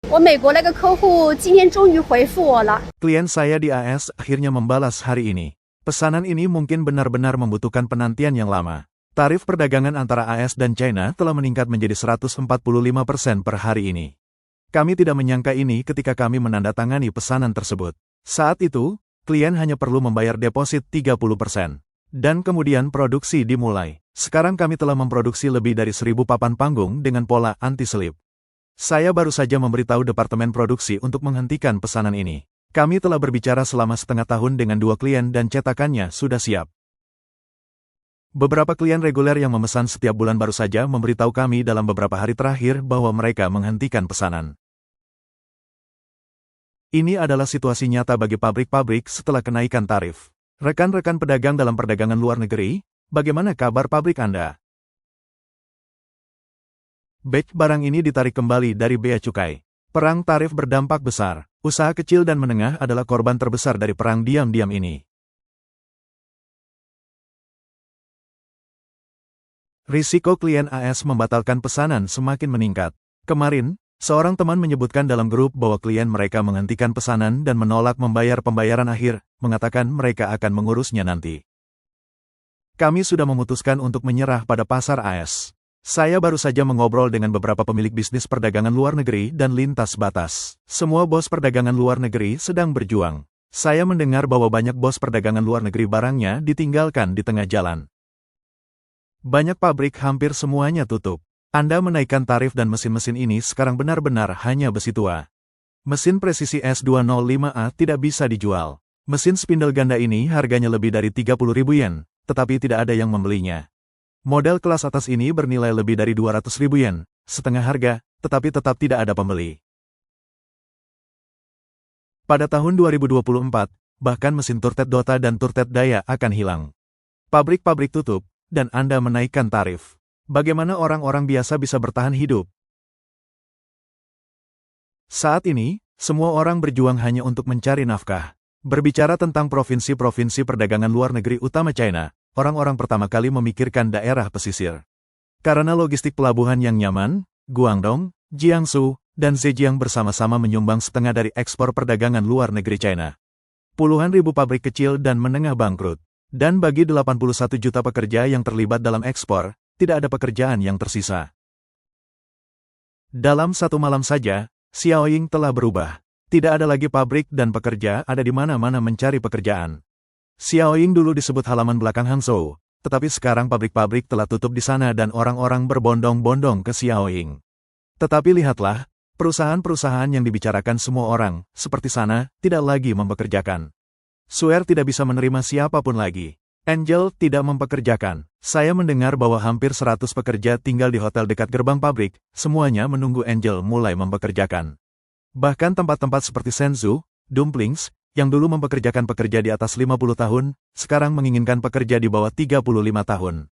我美国那个客户今天终于回复我了。Klien saya di AS akhirnya membalas hari ini. Pesanan ini mungkin benar-benar membutuhkan penantian yang lama. Tarif perdagangan antara AS dan China telah meningkat menjadi 145% per hari ini. Kami tidak menyangka ini ketika kami menandatangani pesanan tersebut. Saat itu, klien hanya perlu membayar deposit 30%. Dan kemudian produksi dimulai. Sekarang kami telah memproduksi lebih dari 1.000 papan panggung dengan pola anti-selip. Saya baru saja memberitahu departemen produksi untuk menghentikan pesanan ini. Kami telah berbicara selama setengah tahun dengan 2 klien dan cetakannya sudah siap. Beberapa klien reguler yang memesan setiap bulan baru saja memberitahu kami dalam beberapa hari terakhir bahwa mereka menghentikan pesanan. Ini adalah situasi nyata bagi pabrik-pabrik setelah kenaikan tarif. Rekan-rekan pedagang dalam perdagangan luar negeri, bagaimana kabar pabrik Anda? Batch barang ini ditarik kembali dari bea cukai. Perang tarif berdampak besar. Usaha kecil dan menengah adalah korban terbesar dari perang diam-diam ini. Risiko klien AS membatalkan pesanan semakin meningkat. Kemarin, seorang teman menyebutkan dalam grup bahwa klien mereka menghentikan pesanan dan menolak membayar pembayaran akhir, mengatakan mereka akan mengurusnya nanti. Kami sudah memutuskan untuk menyerah pada pasar AS. Saya baru saja mengobrol dengan beberapa pemilik bisnis perdagangan luar negeri dan lintas batas. Semua bos perdagangan luar negeri sedang berjuang. Saya mendengar bahwa banyak bos perdagangan luar negeri barangnya ditinggalkan di tengah jalan. Banyak pabrik hampir semuanya tutup. Anda menaikkan tarif dan mesin-mesin ini sekarang benar-benar hanya besi tua. Mesin presisi S205A tidak bisa dijual. Mesin spindle ganda ini harganya lebih dari 30.000 yen, tetapi tidak ada yang membelinya. Model kelas atas ini bernilai lebih dari 200.000 yen, setengah harga, tetapi tetap tidak ada pembeli. Pada tahun 2024, bahkan mesin turtet Dota dan turtet Daya akan hilang. Pabrik-pabrik tutup, dan Anda menaikkan tarif. Bagaimana orang-orang biasa bisa bertahan hidup? Saat ini, semua orang berjuang hanya untuk mencari nafkah. Berbicara tentang provinsi-provinsi perdagangan luar negeri utama China, orang-orang pertama kali memikirkan daerah pesisir. Karena logistik pelabuhan yang nyaman, Guangdong, Jiangsu, dan Zhejiang bersama-sama menyumbang setengah dari ekspor perdagangan luar negeri China. Puluhan ribu pabrik kecil dan menengah bangkrut. Dan bagi 81 juta pekerja yang terlibat dalam ekspor, tidak ada pekerjaan yang tersisa. Dalam satu malam saja, Xiaoying telah berubah. Tidak ada lagi pabrik dan pekerja ada di mana-mana mencari pekerjaan. Xiaoying dulu disebut halaman belakang Hangzhou, tetapi sekarang pabrik-pabrik telah tutup di sana dan orang-orang berbondong-bondong ke Xiaoying. Tetapi lihatlah, perusahaan-perusahaan yang dibicarakan semua orang, seperti sana, tidak lagi mempekerjakan. Suer tidak bisa menerima siapapun lagi. Angel tidak mempekerjakan. Saya mendengar bahwa hampir 100 pekerja tinggal di hotel dekat gerbang pabrik, semuanya menunggu Angel mulai mempekerjakan. Bahkan tempat-tempat seperti Shenzhou, Dumplings, yang dulu mempekerjakan pekerja di atas 50 tahun, sekarang menginginkan pekerja di bawah 35 tahun.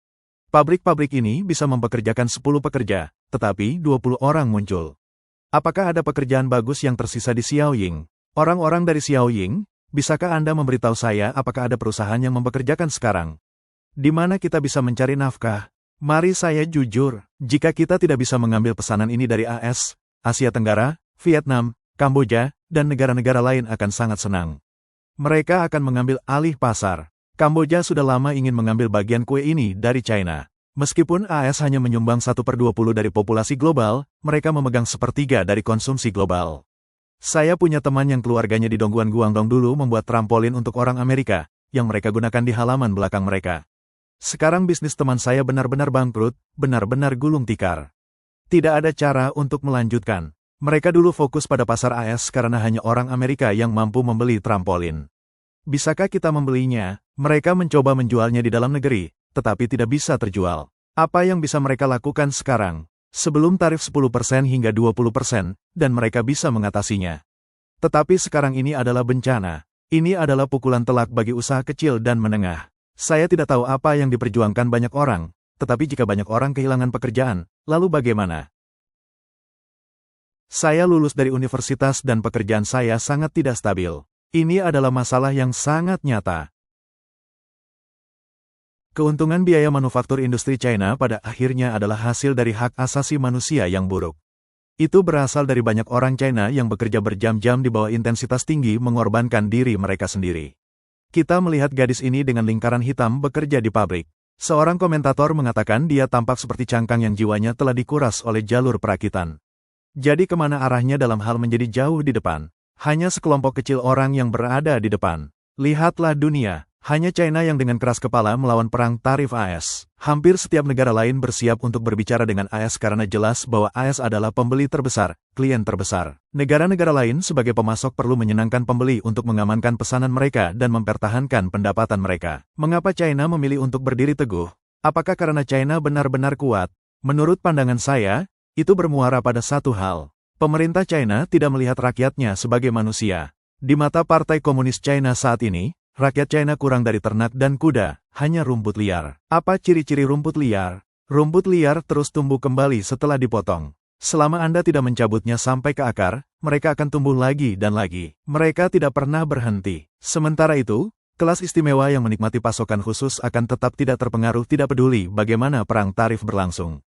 Pabrik-pabrik ini bisa mempekerjakan 10 pekerja, tetapi 20 orang muncul. Apakah ada pekerjaan bagus yang tersisa di Xiaoying? Orang-orang dari Xiaoying, bisakah Anda memberitahu saya apakah ada perusahaan yang mempekerjakan sekarang? Di mana kita bisa mencari nafkah? Mari saya jujur, jika kita tidak bisa mengambil pesanan ini dari AS, Asia Tenggara, Vietnam, Kamboja, dan negara-negara lain akan sangat senang. Mereka akan mengambil alih pasar. Kamboja sudah lama ingin mengambil bagian kue ini dari China. Meskipun AS hanya menyumbang 1/20 dari populasi global, mereka memegang 1/3 dari konsumsi global. Saya punya teman yang keluarganya di Dongguan Guangdong dulu membuat trampolin untuk orang Amerika, yang mereka gunakan di halaman belakang mereka. Sekarang bisnis teman saya benar-benar bangkrut, benar-benar gulung tikar. Tidak ada cara untuk melanjutkan. Mereka dulu fokus pada pasar AS karena hanya orang Amerika yang mampu membeli trampolin. Bisakah kita membelinya? Mereka mencoba menjualnya di dalam negeri, tetapi tidak bisa terjual. Apa yang bisa mereka lakukan sekarang? Sebelum tarif 10% hingga 20%, dan mereka bisa mengatasinya. Tetapi sekarang ini adalah bencana. Ini adalah pukulan telak bagi usaha kecil dan menengah. Saya tidak tahu apa yang diperjuangkan banyak orang, tetapi jika banyak orang kehilangan pekerjaan, lalu bagaimana? Saya lulus dari universitas dan pekerjaan saya sangat tidak stabil. Ini adalah masalah yang sangat nyata. Keuntungan biaya manufaktur industri China pada akhirnya adalah hasil dari hak asasi manusia yang buruk. Itu berasal dari banyak orang China yang bekerja berjam-jam di bawah intensitas tinggi mengorbankan diri mereka sendiri. Kita melihat gadis ini dengan lingkaran hitam bekerja di pabrik. Seorang komentator mengatakan dia tampak seperti cangkang yang jiwanya telah dikuras oleh jalur perakitan. Jadi kemana arahnya dalam hal menjadi jauh di depan? Hanya sekelompok kecil orang yang berada di depan. Lihatlah dunia. Hanya China yang dengan keras kepala melawan perang tarif AS. Hampir setiap negara lain bersiap untuk berbicara dengan AS karena jelas bahwa AS adalah pembeli terbesar, klien terbesar. Negara-negara lain sebagai pemasok perlu menyenangkan pembeli untuk mengamankan pesanan mereka dan mempertahankan pendapatan mereka. Mengapa China memilih untuk berdiri teguh? Apakah karena China benar-benar kuat? Menurut pandangan saya, itu bermuara pada satu hal. Pemerintah China tidak melihat rakyatnya sebagai manusia. Di mata Partai Komunis China saat ini, rakyat China kurang dari ternak dan kuda, hanya rumput liar. Apa ciri-ciri rumput liar? Rumput liar terus tumbuh kembali setelah dipotong. Selama Anda tidak mencabutnya sampai ke akar, mereka akan tumbuh lagi dan lagi. Mereka tidak pernah berhenti. Sementara itu, kelas istimewa yang menikmati pasokan khusus akan tetap tidak terpengaruh tidak peduli bagaimana perang tarif berlangsung.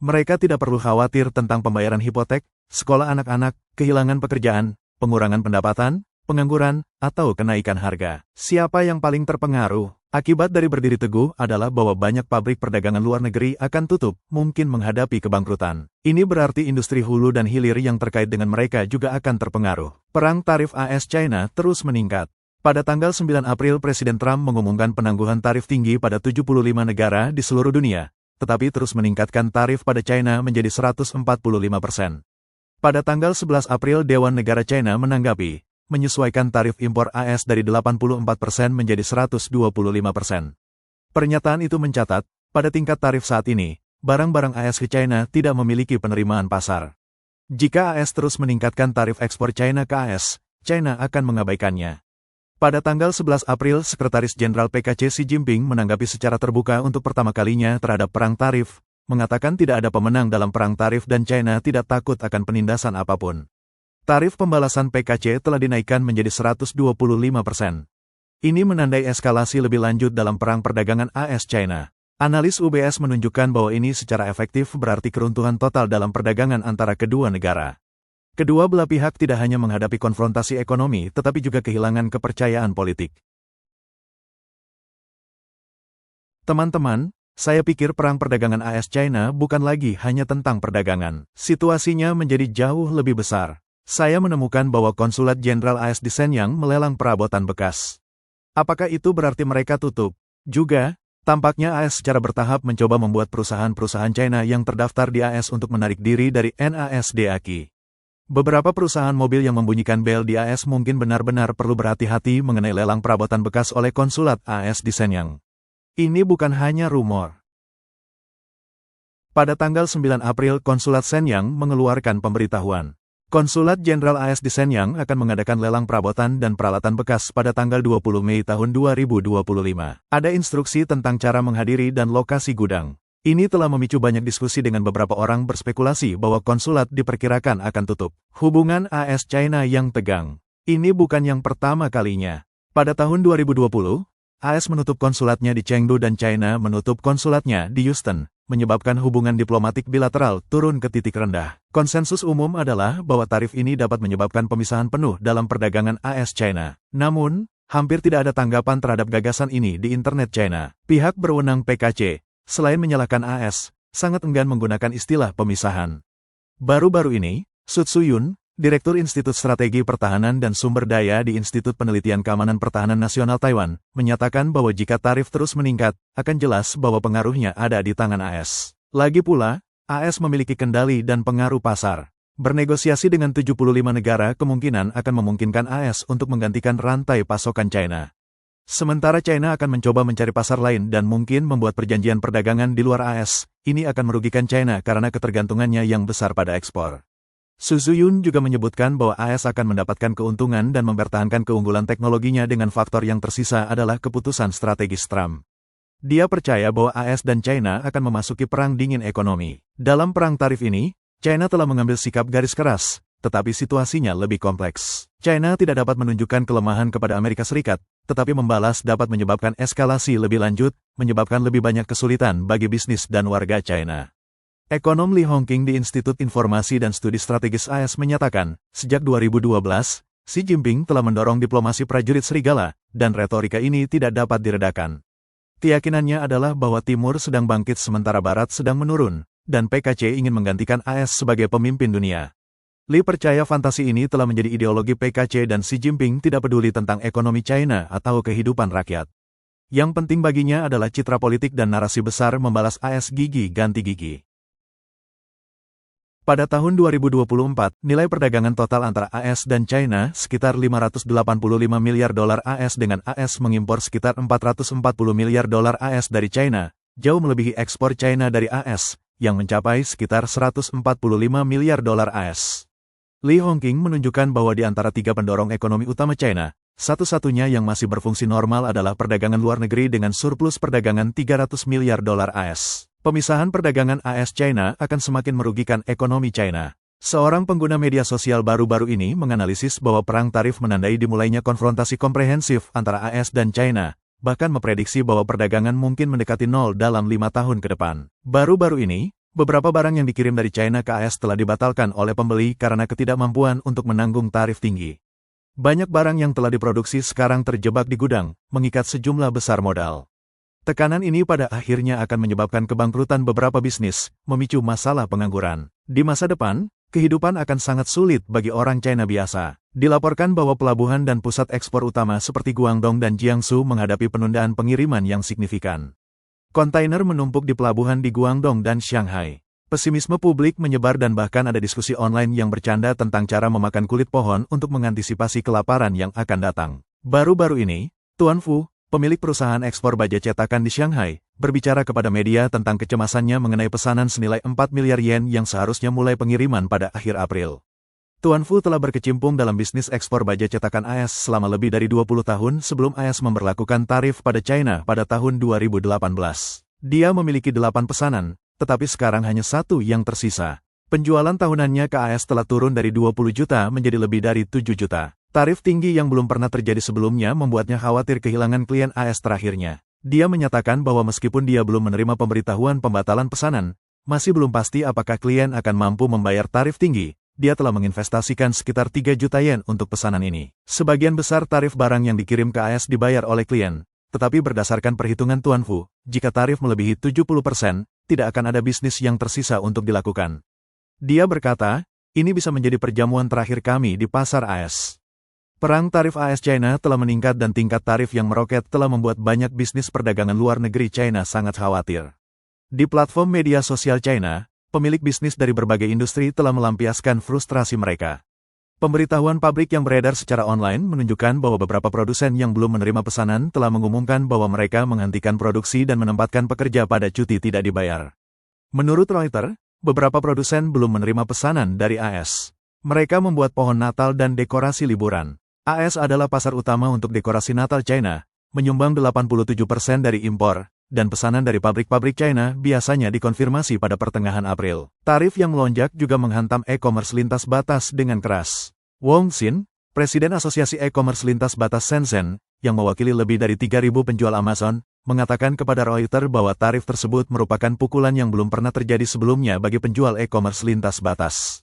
Mereka tidak perlu khawatir tentang pembayaran hipotek, sekolah anak-anak, kehilangan pekerjaan, pengurangan pendapatan, pengangguran, atau kenaikan harga. Siapa yang paling terpengaruh? Akibat dari berdiri teguh adalah bahwa banyak pabrik perdagangan luar negeri akan tutup, mungkin menghadapi kebangkrutan. Ini berarti industri hulu dan hilir yang terkait dengan mereka juga akan terpengaruh. Perang tarif AS-China terus meningkat. Pada tanggal 9 April Presiden Trump mengumumkan penangguhan tarif tinggi pada 75 negara di seluruh dunia, tetapi terus meningkatkan tarif pada China menjadi 145%. Pada tanggal 11 April Dewan Negara China menanggapi, menyesuaikan tarif impor AS dari 84% menjadi 125%. Pernyataan itu mencatat, pada tingkat tarif saat ini, barang-barang AS ke China tidak memiliki penerimaan pasar. Jika AS terus meningkatkan tarif ekspor China ke AS, China akan mengabaikannya. Pada tanggal 11 April, Sekretaris Jenderal PKC Xi Jinping menanggapi secara terbuka untuk pertama kalinya terhadap perang tarif, mengatakan tidak ada pemenang dalam perang tarif dan China tidak takut akan penindasan apapun. Tarif pembalasan PKC telah dinaikkan menjadi 125%. Ini menandai eskalasi lebih lanjut dalam perang perdagangan AS-China. Analis UBS menunjukkan bahwa ini secara efektif berarti keruntuhan total dalam perdagangan antara kedua negara. Kedua belah pihak tidak hanya menghadapi konfrontasi ekonomi tetapi juga kehilangan kepercayaan politik. Teman-teman, saya pikir perang perdagangan AS-China bukan lagi hanya tentang perdagangan. Situasinya menjadi jauh lebih besar. Saya menemukan bahwa Konsulat Jenderal AS di Shenyang melelang perabotan bekas. Apakah itu berarti mereka tutup? Juga, tampaknya AS secara bertahap mencoba membuat perusahaan-perusahaan China yang terdaftar di AS untuk menarik diri dari NASDAQ. Beberapa perusahaan mobil yang membunyikan bel di AS mungkin benar-benar perlu berhati-hati mengenai lelang perabotan bekas oleh Konsulat AS di Shenyang. Ini bukan hanya rumor. Pada tanggal 9 April Konsulat Shenyang mengeluarkan pemberitahuan. Konsulat Jenderal AS di Shenyang akan mengadakan lelang perabotan dan peralatan bekas pada tanggal 20 Mei tahun 2025. Ada instruksi tentang cara menghadiri dan lokasi gudang. Ini telah memicu banyak diskusi dengan beberapa orang berspekulasi bahwa konsulat diperkirakan akan tutup. Hubungan AS-China yang tegang. Ini bukan yang pertama kalinya. Pada tahun 2020, AS menutup konsulatnya di Chengdu dan China menutup konsulatnya di Houston, menyebabkan hubungan diplomatik bilateral turun ke titik rendah. Konsensus umum adalah bahwa tarif ini dapat menyebabkan pemisahan penuh dalam perdagangan AS-China. Namun, hampir tidak ada tanggapan terhadap gagasan ini di internet China. Pihak berwenang PKC, selain menyalahkan AS, sangat enggan menggunakan istilah pemisahan. Baru-baru ini, Su Tsuyun, Direktur Institut Strategi Pertahanan dan Sumber Daya di Institut Penelitian Keamanan Pertahanan Nasional Taiwan, menyatakan bahwa jika tarif terus meningkat, akan jelas bahwa pengaruhnya ada di tangan AS. Lagi pula, AS memiliki kendali dan pengaruh pasar. Bernegosiasi dengan 75 negara kemungkinan akan memungkinkan AS untuk menggantikan rantai pasokan China. Sementara China akan mencoba mencari pasar lain dan mungkin membuat perjanjian perdagangan di luar AS, ini akan merugikan China karena ketergantungannya yang besar pada ekspor. Su Tsuyun juga menyebutkan bahwa AS akan mendapatkan keuntungan dan mempertahankan keunggulan teknologinya dengan faktor yang tersisa adalah keputusan strategis Trump. Dia percaya bahwa AS dan China akan memasuki perang dingin ekonomi. Dalam perang tarif ini, China telah mengambil sikap garis keras, tetapi situasinya lebih kompleks. China tidak dapat menunjukkan kelemahan kepada Amerika Serikat, tetapi membalas dapat menyebabkan eskalasi lebih lanjut, menyebabkan lebih banyak kesulitan bagi bisnis dan warga China. Ekonom Lee Hongqing di Institut Informasi dan Studi Strategis AS menyatakan, sejak 2012, Xi Jinping telah mendorong diplomasi prajurit serigala, dan retorika ini tidak dapat diredakan. Keyakinannya adalah bahwa Timur sedang bangkit sementara Barat sedang menurun, dan PKC ingin menggantikan AS sebagai pemimpin dunia. Lee percaya fantasi ini telah menjadi ideologi PKC dan Xi Jinping tidak peduli tentang ekonomi China atau kehidupan rakyat. Yang penting baginya adalah citra politik dan narasi besar membalas AS gigi ganti gigi. Pada tahun 2024, nilai perdagangan total antara AS dan China sekitar 585 miliar dolar AS dengan AS mengimpor sekitar 440 miliar dolar AS dari China, jauh melebihi ekspor China dari AS, yang mencapai sekitar 145 miliar dolar AS. Lee Hongqing menunjukkan bahwa di antara tiga pendorong ekonomi utama China, satu-satunya yang masih berfungsi normal adalah perdagangan luar negeri dengan surplus perdagangan 300 miliar dolar AS. Pemisahan perdagangan AS-China akan semakin merugikan ekonomi China. Seorang pengguna media sosial baru-baru ini menganalisis bahwa perang tarif menandai dimulainya konfrontasi komprehensif antara AS dan China, bahkan memprediksi bahwa perdagangan mungkin mendekati nol dalam 5 tahun ke depan. Baru-baru ini, beberapa barang yang dikirim dari China ke AS telah dibatalkan oleh pembeli karena ketidakmampuan untuk menanggung tarif tinggi. Banyak barang yang telah diproduksi sekarang terjebak di gudang, mengikat sejumlah besar modal. Tekanan ini pada akhirnya akan menyebabkan kebangkrutan beberapa bisnis, memicu masalah pengangguran. Di masa depan, kehidupan akan sangat sulit bagi orang China biasa. Dilaporkan bahwa pelabuhan dan pusat ekspor utama seperti Guangdong dan Jiangsu menghadapi penundaan pengiriman yang signifikan. Kontainer menumpuk di pelabuhan di Guangdong dan Shanghai. Pesimisme publik menyebar dan bahkan ada diskusi online yang bercanda tentang cara memakan kulit pohon untuk mengantisipasi kelaparan yang akan datang. Baru-baru ini, Tuan Fu, pemilik perusahaan ekspor baja cetakan di Shanghai, berbicara kepada media tentang kecemasannya mengenai pesanan senilai 4 miliar yen yang seharusnya mulai pengiriman pada akhir April. Tuan Fu telah berkecimpung dalam bisnis ekspor baja cetakan AS selama lebih dari 20 tahun sebelum AS memberlakukan tarif pada China pada tahun 2018. Dia memiliki 8 pesanan, tetapi sekarang hanya satu yang tersisa. Penjualan tahunannya ke AS telah turun dari 20 juta menjadi lebih dari 7 juta. Tarif tinggi yang belum pernah terjadi sebelumnya membuatnya khawatir kehilangan klien AS terakhirnya. Dia menyatakan bahwa meskipun dia belum menerima pemberitahuan pembatalan pesanan, masih belum pasti apakah klien akan mampu membayar tarif tinggi. Dia telah menginvestasikan sekitar 3 juta yen untuk pesanan ini. Sebagian besar tarif barang yang dikirim ke AS dibayar oleh klien, tetapi berdasarkan perhitungan Tuan Fu, jika tarif melebihi 70%, tidak akan ada bisnis yang tersisa untuk dilakukan. Dia berkata, ini bisa menjadi perjamuan terakhir kami di pasar AS. Perang tarif AS-China telah meningkat dan tingkat tarif yang meroket telah membuat banyak bisnis perdagangan luar negeri China sangat khawatir. Di platform media sosial China, pemilik bisnis dari berbagai industri telah melampiaskan frustrasi mereka. Pemberitahuan pabrik yang beredar secara online menunjukkan bahwa beberapa produsen yang belum menerima pesanan telah mengumumkan bahwa mereka menghentikan produksi dan menempatkan pekerja pada cuti tidak dibayar. Menurut Reuters, beberapa produsen belum menerima pesanan dari AS. Mereka membuat pohon Natal dan dekorasi liburan. AS adalah pasar utama untuk dekorasi Natal China, menyumbang 87% dari impor, dan pesanan dari pabrik-pabrik China biasanya dikonfirmasi pada pertengahan April. Tarif yang melonjak juga menghantam e-commerce lintas batas dengan keras. Wong Xin, Presiden Asosiasi E-commerce Lintas Batas Shenzhen, yang mewakili lebih dari 3.000 penjual Amazon, mengatakan kepada Reuters bahwa tarif tersebut merupakan pukulan yang belum pernah terjadi sebelumnya bagi penjual e-commerce lintas batas.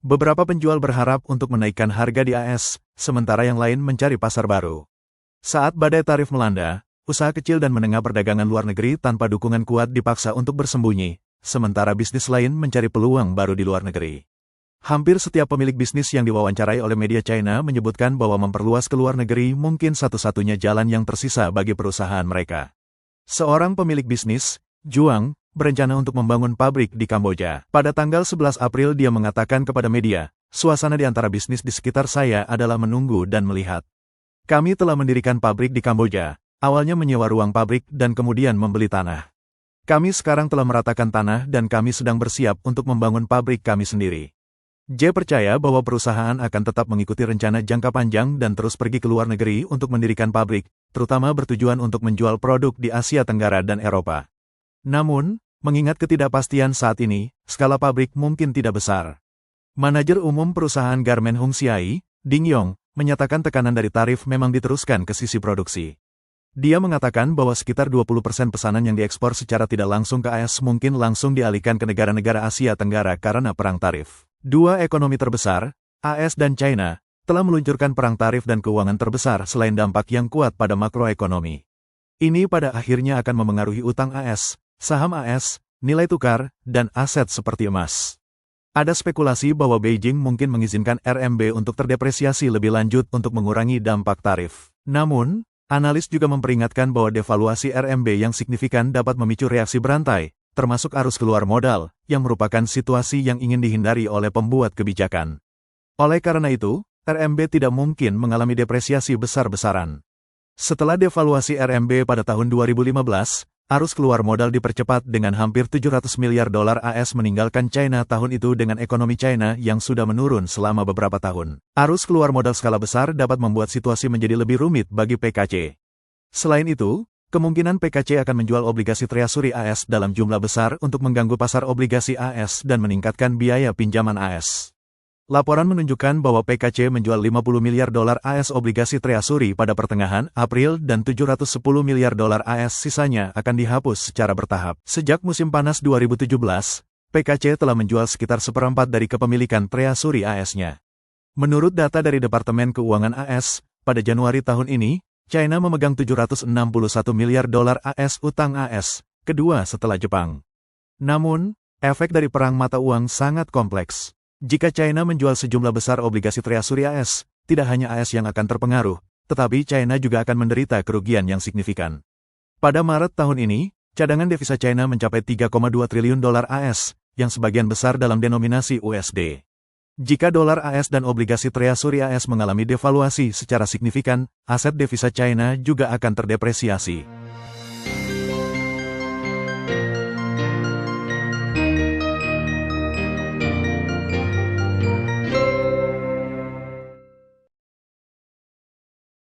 Beberapa penjual berharap untuk menaikkan harga di AS, sementara yang lain mencari pasar baru. Saat badai tarif melanda, usaha kecil dan menengah perdagangan luar negeri tanpa dukungan kuat dipaksa untuk bersembunyi, sementara bisnis lain mencari peluang baru di luar negeri. Hampir setiap pemilik bisnis yang diwawancarai oleh media China menyebutkan bahwa memperluas ke luar negeri mungkin satu-satunya jalan yang tersisa bagi perusahaan mereka. Seorang pemilik bisnis, Juang, berencana untuk membangun pabrik di Kamboja. Pada tanggal 11 April dia mengatakan kepada media, suasana di antara bisnis di sekitar saya adalah menunggu dan melihat. Kami telah mendirikan pabrik di Kamboja, awalnya menyewa ruang pabrik dan kemudian membeli tanah. Kami sekarang telah meratakan tanah dan kami sedang bersiap untuk membangun pabrik kami sendiri. J percaya bahwa perusahaan akan tetap mengikuti rencana jangka panjang dan terus pergi ke luar negeri untuk mendirikan pabrik, terutama bertujuan untuk menjual produk di Asia Tenggara dan Eropa. Namun, mengingat ketidakpastian saat ini, skala pabrik mungkin tidak besar. Manajer umum perusahaan garmen Hung Xiai, Ding Yong, menyatakan tekanan dari tarif memang diteruskan ke sisi produksi. Dia mengatakan bahwa sekitar 20% pesanan yang diekspor secara tidak langsung ke AS mungkin langsung dialihkan ke negara-negara Asia Tenggara karena perang tarif. Dua ekonomi terbesar, AS dan China, telah meluncurkan perang tarif dan keuangan terbesar selain dampak yang kuat pada makroekonomi. Ini pada akhirnya akan memengaruhi utang AS, saham AS, nilai tukar, dan aset seperti emas. Ada spekulasi bahwa Beijing mungkin mengizinkan RMB untuk terdepresiasi lebih lanjut untuk mengurangi dampak tarif. Namun, analis juga memperingatkan bahwa devaluasi RMB yang signifikan dapat memicu reaksi berantai, termasuk arus keluar modal, yang merupakan situasi yang ingin dihindari oleh pembuat kebijakan. Oleh karena itu, RMB tidak mungkin mengalami depresiasi besar-besaran. Setelah devaluasi RMB pada tahun 2015, arus keluar modal dipercepat dengan hampir 700 miliar dolar AS meninggalkan China tahun itu dengan ekonomi China yang sudah menurun selama beberapa tahun. Arus keluar modal skala besar dapat membuat situasi menjadi lebih rumit bagi PKC. Selain itu, kemungkinan PKC akan menjual obligasi treasury AS dalam jumlah besar untuk mengganggu pasar obligasi AS dan meningkatkan biaya pinjaman AS. Laporan menunjukkan bahwa PKC menjual 50 miliar dolar AS obligasi treasury pada pertengahan April dan 710 miliar dolar AS sisanya akan dihapus secara bertahap. Sejak musim panas 2017, PKC telah menjual sekitar seperempat dari kepemilikan treasury AS-nya. Menurut data dari Departemen Keuangan AS, pada Januari tahun ini, China memegang 761 miliar dolar AS utang AS, kedua setelah Jepang. Namun, efek dari perang mata uang sangat kompleks. Jika China menjual sejumlah besar obligasi treasury AS, tidak hanya AS yang akan terpengaruh, tetapi China juga akan menderita kerugian yang signifikan. Pada Maret tahun ini, cadangan devisa China mencapai 3,2 triliun dolar AS, yang sebagian besar dalam denominasi USD. Jika dolar AS dan obligasi treasury AS mengalami devaluasi secara signifikan, aset devisa China juga akan terdepresiasi.